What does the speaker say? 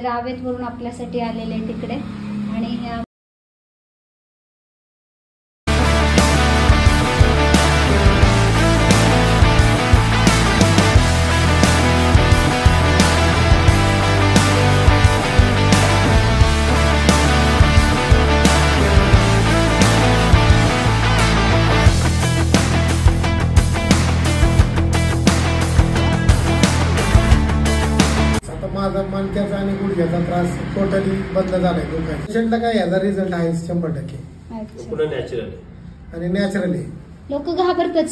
रावेतवरून आपल्यासाठी आलेले तिकडे आणि माझा मणक्याचा आणि गुडघ्याचा त्रास टोटली बंद झालाय. पेशंटला काय याचा रिझल्ट आहे 100%. अच्छा. आणि नॅचरली लोक घाबरतात.